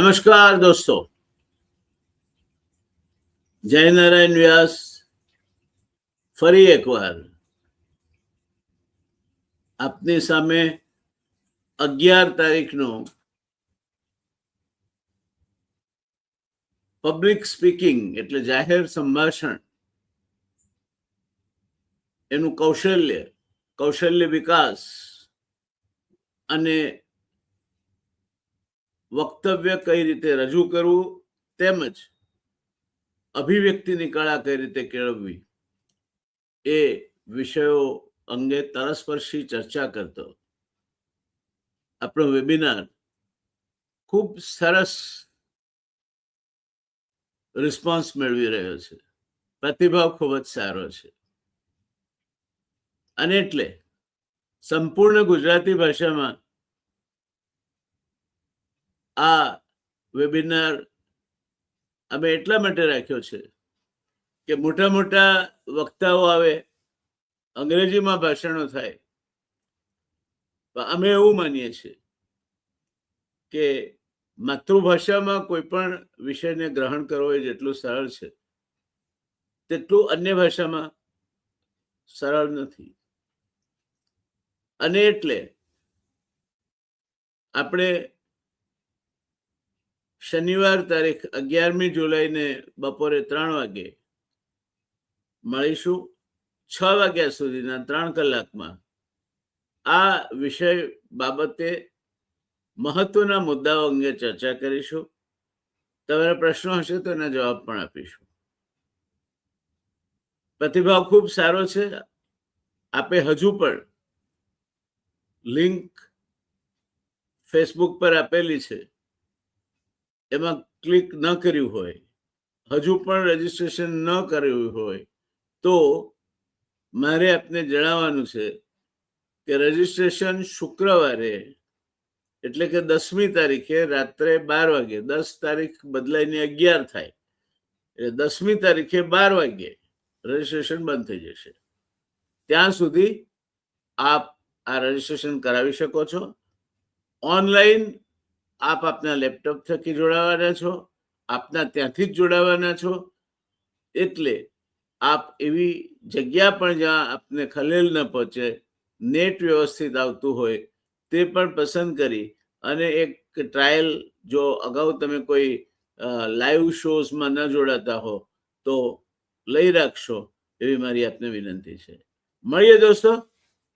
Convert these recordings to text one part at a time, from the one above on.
નમસ્કાર દોસ્તો, જય નારાયણ વ્યાસ ફરી એકવાર આપની સામે 11 તારીખનો પબ્લિક સ્પીકિંગ એટલે જાહેર સંભાષણ એનું કૌશલ્ય વિકાસ અને વક્તવ્ય કઈ રીતે રજૂ કરવું તેમજ અભિવ્યક્તિની કળા કઈ રીતે કેળવવી એ વિષયો અંગે તલસ્પર્શી ચર્ચા કરતો આપણો વેબિનાર ખૂબ સરસ રિસ્પોન્સ મેળવી રહ્યો છે, પ્રતિભાવ ખૂબ જ સારો છે અને એટલે સંપૂર્ણ ગુજરાતી ભાષામાં આ વેબિનાર અમે એટલા માટે રાખ્યો છે કે મોટા મોટા વક્તાઓ આવે, અંગ્રેજીમાં ભાષણો થાય, અમે એવું માનીએ છીએ કે માતૃભાષામાં કોઈ પણ વિષયને ગ્રહણ કરવો એ જેટલું સરળ છે તેટલું અન્ય ભાષામાં સરળ નથી. અને એટલે આપણે શનિવાર તારીખ 11મી જુલાઈને બપોરે 3 વાગે મળીશું. 6 વાગ્યા સુધીના 3 કલાકમાં આ વિષય બાબતે મહત્વના મુદ્દાઓ અંગે ચર્ચા કરીશું. તમારા પ્રશ્નો હશે તો એના જવાબ પણ આપીશું. પ્રતિભાવ ખૂબ સારો છે. આપે હજુ પણ લિંક ફેસબુક પર આપેલી છે, એમાં ક્લિક ન કર્યું હોય, હજુ પણ રજીસ્ટ્રેશન ન કર્યું હોય તો મારે આપને જણાવવાનું છે કે રજીસ્ટ્રેશન શુક્રવારે એટલે કે 10મી તારીખે રાત્રે 12 વાગે, 10 તારીખ બદલાઈને 11 થાય એટલે 10મી તારીખે 12 વાગે રજીસ્ટ્રેશન બંધ થઈ જશે. ત્યાં સુધી આપ આ રજીસ્ટ્રેશન કરાવી શકો છો. ઓનલાઈન આપ આપના લેપટોપ થકી જોડાવાના છો, આપના ત્યાંથી જ જોડાવાના છો. એટલે આપ એવી જગ્યા પણ જ્યાં આપને ખલેલ ન પહોંચે, નેટ વ્યવસ્થિત આવતું હોય તે પણ પસંદ કરી અને એક ટ્રાયલ, જો અગાઉ તમે કોઈ લાઈવ શોઝમાં ન જોડાતા હો તો લઈ રાખશો એવી મારી આપને વિનંતી છે. મળીએ દોસ્તો.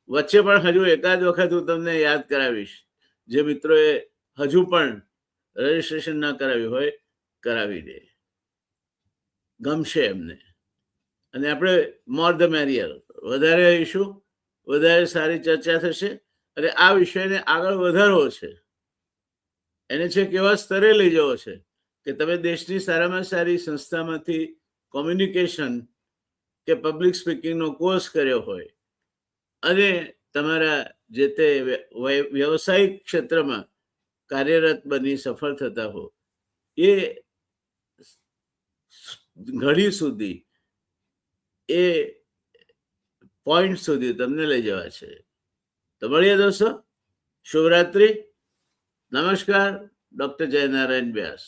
વચ્ચે પણ હજુ એકાદ વખત હું તમને યાદ કરાવીશ. જે મિત્રોએ હજુ પણ રજીસ્ટ્રેશન ના કરાવ્યું હોય કરાવી દે, ગમશે એમને. અને આપણે મોર ધ મેરિયર, વધારે આવીશું, વધારે સારી ચર્ચા થશે. અને આ વિષયને આગળ વધારવો છે, એને છે કેવા સ્તરે લઈ જવો છે કે તમે દેશની સારામાં સારી સંસ્થામાંથી કોમ્યુનિકેશન કે પબ્લિક સ્પીકિંગનો કોર્સ કર્યો હોય અને તમારા જે તે વ્યવસાયિક ક્ષેત્રમાં કાર્યરત બની સફળ થતા હો, એ ઘડી સુધી, એ પોઈન્ટ સુધી તમને લઈ જવા છે. તો મળીએ દોસ્તો. શુભરાત્રિ. નમસ્કાર. ડોક્ટર જય નારાયણ વ્યાસ.